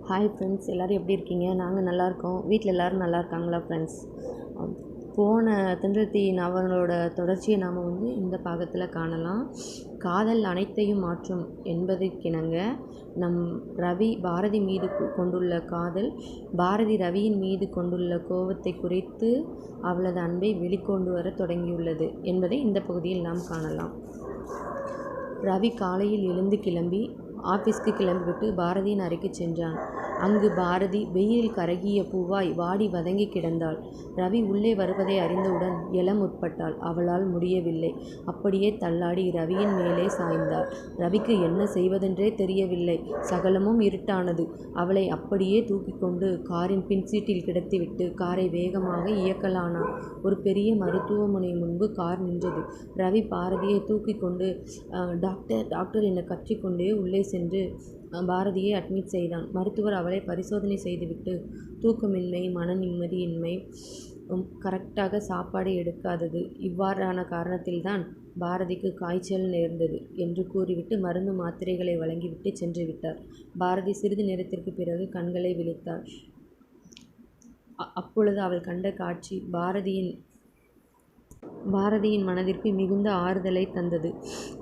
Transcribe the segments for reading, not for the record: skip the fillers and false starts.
Hi friends, எல்லோரும் எப்படி இருக்கீங்க? நாங்கள் நல்லாயிருக்கோம். வீட்டில் எல்லோரும் நல்லா இருக்காங்களா ஃப்ரெண்ட்ஸ்? போன தென்றல் தீ நாவலோட தொடர்ச்சியை நாம் இந்த பாகத்தில் காணலாம். காதல் அனைத்தையும் மாற்றும் என்பதற்கிணங்க நம் ரவி பாரதி மீது கொண்டுள்ள காதல் பாரதி ரவியின் மீது கொண்டுள்ள கோபத்தை குறைத்து அவளது அன்பை வெளிக்கொண்டு வர தொடங்கியுள்ளது என்பதை இந்த பகுதியில் நாம் காணலாம். ரவி காலையில் எழுந்து கிளம்பி ஆஃபீஸ்க்கு கிளம்பிவிட்டு பாரதியின் அறைக்கு சென்றான். அங்கு பாரதி வெயிலில் கருகிய பூவாய் வாடி வதங்கி கிடந்தாள். ரவி உள்ளே வருவதை அறிந்தவுடன் எழ முற்பட்டாள். அவளால் முடியவில்லை. அப்படியே தள்ளாடி ரவியின் மேலே சாய்ந்தாள். ரவிக்கு என்ன செய்வதென்றே தெரியவில்லை. சகலமும் இருட்டானது. அவளை அப்படியே தூக்கி கொண்டு காரின் பின்சீட்டில் கிடத்திவிட்டு காரை வேகமாக இயக்கலானான். ஒரு பெரிய மருத்துவமனை முன்பு கார் நின்றது. ரவி பாரதியை தூக்கி கொண்டு டாக்டர் டாக்டர் என கற்றிக்கொண்டே உள்ளே சென்று பாரதியை அட்மிட் செய்தான். மருத்துவர் அவளை பரிசோதனை செய்துவிட்டு தூக்கமின்மை, மன நிம்மதியின்மை, கரெக்டாக சாப்பாடு எடுக்காதது, இவ்வாறான காரணத்தில்தான் பாரதிக்கு காய்ச்சல் நேர்ந்தது என்று கூறிவிட்டு மருந்து மாத்திரைகளை வழங்கிவிட்டு சென்று விட்டார். பாரதி சிறிது நேரத்திற்கு பிறகு கண்களை விழித்தாள். அப்பொழுது அவள் கண்ட காட்சி பாரதியின் மனதிற்கு மிகுந்த ஆறுதலை தந்தது.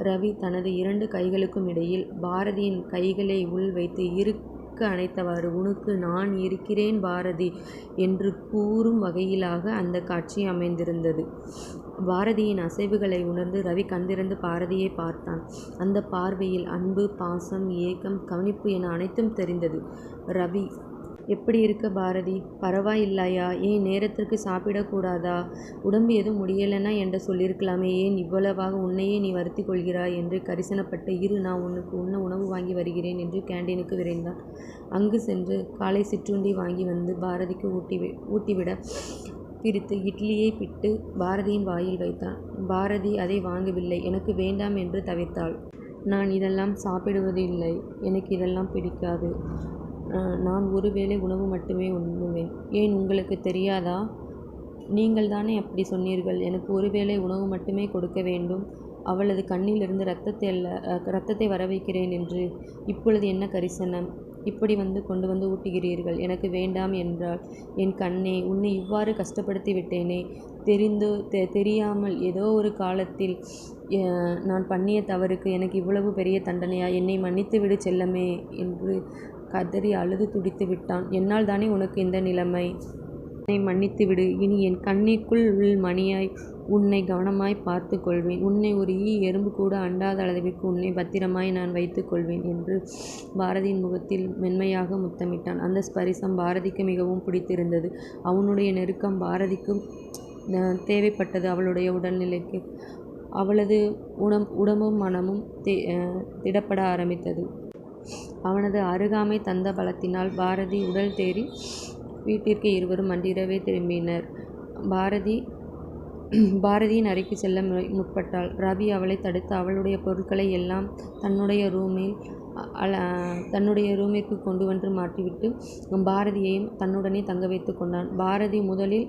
ரவி தனது 2 கைகளுக்கும் இடையில் பாரதியின் கைகளை உள் வைத்து இருக்க அணைத்தவாறு, "உனக்கு நான் இருக்கிறேன் பாரதி" என்று கூறும் வகையிலாக அந்த காட்சி அமைந்திருந்தது. பாரதியின் அசைவுகளை உணர்ந்து ரவி கண்திறந்து பாரதியை பார்த்தான். அந்த பார்வையில் அன்பு, பாசம், ஏக்கம், கவனிப்பு என அனைத்தும் தெரிந்தது. "ரவி, எப்படி இருக்க பாரதி? பரவாயில்லையா? ஏன் நேரத்திற்கு சாப்பிடக்கூடாதா? உடம்பு எதுவும் முடியலைன்னா என்கிட்ட சொல்லியிருக்கலாமே, ஏன் இவ்வளவாக உன்னையே நீ வருத்தி கொள்கிறாய்?" என்று கரிசனப்பட்டு, "இரு, நான் உனக்கு உணவு வாங்கி வருகிறேன்" என்று கேண்டீனுக்கு விரைந்தான். அங்கு சென்று காலை சிற்றுண்டி வாங்கி வந்து பாரதிக்கு ஊட்டிவிட பிரித்து இட்லியை பிட்டு பாரதியின் வாயில் வைத்தான். பாரதி அதை வாங்கவில்லை. "எனக்கு வேண்டாம்" என்று தவிர்த்தாள். "நான் இதெல்லாம் சாப்பிடுவதில்லை. எனக்கு இதெல்லாம் பிடிக்காது. நான் ஒரு வேளை உணவு மட்டுமே உண்ணுவேன்." "ஏன், உங்களுக்கு தெரியாதா? நீங்கள் தானே அப்படி சொன்னீர்கள். எனக்கு ஒரு வேளை உணவு மட்டுமே கொடுக்க வேண்டும். அவளது கண்ணிலிருந்து இரத்தத்தை வர வைக்கிறேன் என்று. இப்பொழுது என்ன கரிசனம்? இப்படி கொண்டு வந்து ஊட்டுகிறீர்கள்." "எனக்கு வேண்டாம்" என்றாள். "என் கண்ணே, உன்னை இவ்வாறு கஷ்டப்படுத்தி விட்டேனே. தெரிந்தோ தெரியாமல் ஏதோ ஒரு காலத்தில் நான் பண்ணிய தவறுக்கு எனக்கு இவ்வளவு பெரிய தண்டனையா? என்னை மன்னித்து விடு செல்லமே" என்று கதறி அழுது துடித்து விட்டான். "என்னால் தானே உனக்கு இந்த நிலைமை. என்னை மன்னித்து விடு. இனி என் கண்ணிற்குள் உள் மணியாய் உன்னை கவனமாய் பார்த்து கொள்வேன். உன்னை ஒரு எறும்பு கூட அண்டாத அளவிற்கு உன்னை பத்திரமாய் நான் வைத்து கொள்வேன்" என்று பாரதியின் முகத்தில் மென்மையாக முத்தமிட்டான். அந்த ஸ்பரிசம் பாரதிக்கு மிகவும் பிடித்திருந்தது. அவனுடைய நெருக்கம் பாரதிக்கு தேவைப்பட்டது. அவளுடைய உடல்நிலைக்கு அவளது உடம்பும் மனமும் திடப்பட ஆரம்பித்தது. அவனது அருகாமை தந்த பலத்தினால் பாரதி உடல் தேறி வீட்டிற்கு இருவரும் அன்றிரவே திரும்பினர். பாரதியின் அறைக்கு செல்ல முற்பட்டாள். ரவி அவளை தடுத்து அவளுடைய பொருட்களை எல்லாம் தன்னுடைய ரூமிற்கு கொண்டு வந்து மாற்றிவிட்டு பாரதியையும் தன்னுடனே தங்க வைத்து கொண்டான். பாரதி முதலில்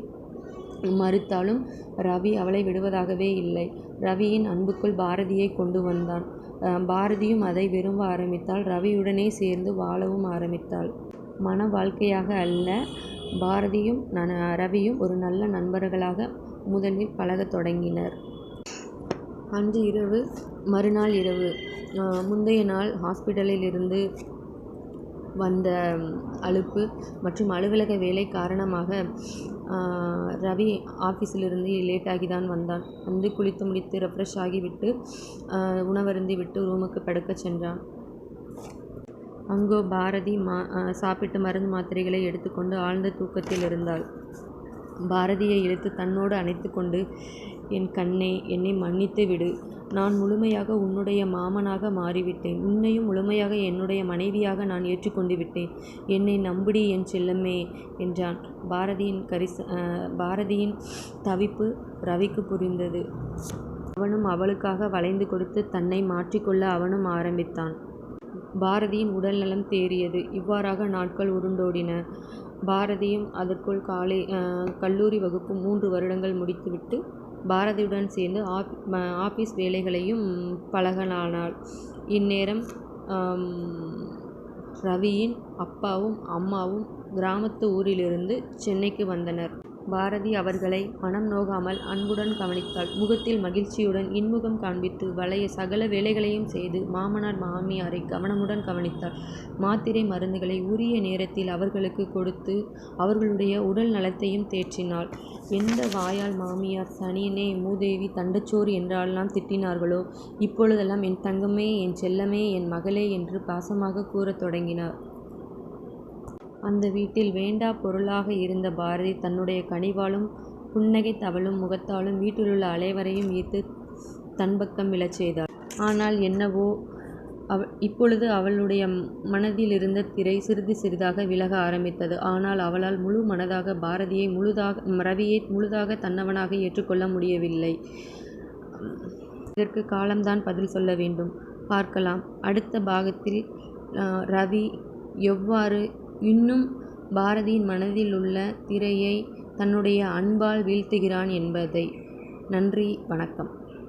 மறுத்தாலும் ரவி அவளை விடுவதாகவே இல்லை. ரவியின் அன்புக்குள் பாரதியை கொண்டு வந்தான். பாரதியும் அதை விரும்ப ஆரம்பித்தாள். ரவியுடனே சேர்ந்து வாழவும் ஆரம்பித்தாள். மன வாழ்க்கையாக அல்ல, பாரதியும் ரவியும் ஒரு நல்ல நண்பர்களாக முதலில் பழகத் தொடங்கினர். அன்று இரவு மறுநாள் இரவு. முந்தைய நாள் ஹாஸ்பிட்டலில் இருந்து வந்த அலுப்பு மற்றும் அலுவலக வேலை காரணமாக ரவி ஆஃபீஸிலிருந்து லேட்டாகி தான் வந்தான். வந்து குளித்து முடித்து ரெஃப்ரெஷ் ஆகிவிட்டு உணவருந்தி விட்டு ரூமுக்கு படுக்க சென்றான். அங்கோ பாரதி சாப்பிட்டு மருந்து மாத்திரைகளை எடுத்துக்கொண்டு ஆழ்ந்த தூக்கத்தில் இருந்தாள். பாரதியை இழுத்து தன்னோடு அணைத்து கொண்டு, "என் கண்ணே, என்னை மன்னித்து விடு. நான் முழுமையாக உன்னுடைய மாமனாக மாறிவிட்டேன். உன்னையும் முழுமையாக என்னுடைய மனைவியாக நான் ஏற்றுக்கொண்டு விட்டேன். என்னை நம்புடி என் செல்லமே" என்றான். பாரதியின் தவிப்பு ரவிக்கு புரிந்தது. அவனும் அவளுக்காக வளைந்து கொடுத்து தன்னை மாற்றிக்கொள்ள அவனும் ஆரம்பித்தான். பாரதியின் உடல் நலம் தேறியது. இவ்வாறாக நாட்கள் உருண்டோடின. பாரதியும் அதற்குள் கல்லூரி வகுப்பு 3 வருடங்கள் முடித்துவிட்டு பாரதியுடன் சேர்ந்து ஆபீஸ் வேலைகளையும் பழகலானாள். இந்நேரம் ரவியின் அப்பாவும் அம்மாவும் கிராமத்து ஊரிலிருந்து சென்னைக்கு வந்தனர். பாரதி அவர்களை மனம் நோகாமல் அன்புடன் கவனித்தாள். முகத்தில் மகிழ்ச்சியுடன் இன்முகம் காண்பித்து வளைய சகல வேலைகளையும் செய்து மாமனார் மாமியாரை கவனமுடன் கவனித்தாள். மாத்திரை மருந்துகளை உரிய நேரத்தில் அவர்களுக்கு கொடுத்து அவர்களுடைய உடல் நலத்தையும் தேற்றினாள். எந்த வாயால் மாமியார் சனியனே, மூதேவி, தண்டச்சோறு என்றெல்லாம் திட்டினார்களோ, இப்பொழுதெல்லாம் என் தங்கமே, என் செல்லமே, என் மகளே என்று பாசமாக கூறத் தொடங்கினார். அந்த வீட்டில் வேண்டா பொருளாக இருந்த பாரதி தன்னுடைய கனிவாலும் புன்னகை தவழும் முகத்தாலும் வீட்டிலுள்ள அனைவரையும் ஈர்த்து தன்பக்கம் விழச் செய்தாள். ஆனால் என்னவோ இப்பொழுது அவளுடைய மனதிலிருந்த திரை சிறிது சிறிதாக விலக ஆரம்பித்தது. ஆனால் அவளால் முழு மனதாக ரவியை முழுதாக தன்னவனாக ஏற்றுக்கொள்ள முடியவில்லை. இதற்கு காலம்தான் பதில் சொல்ல வேண்டும். பார்க்கலாம் அடுத்த பாகத்தில் ரவி எவ்வாறு இன்னும் பாரதியின் மனதில் உள்ள திரையை தன்னுடைய அன்பால் வீழ்த்துகிறான் என்பதை. நன்றி, வணக்கம்.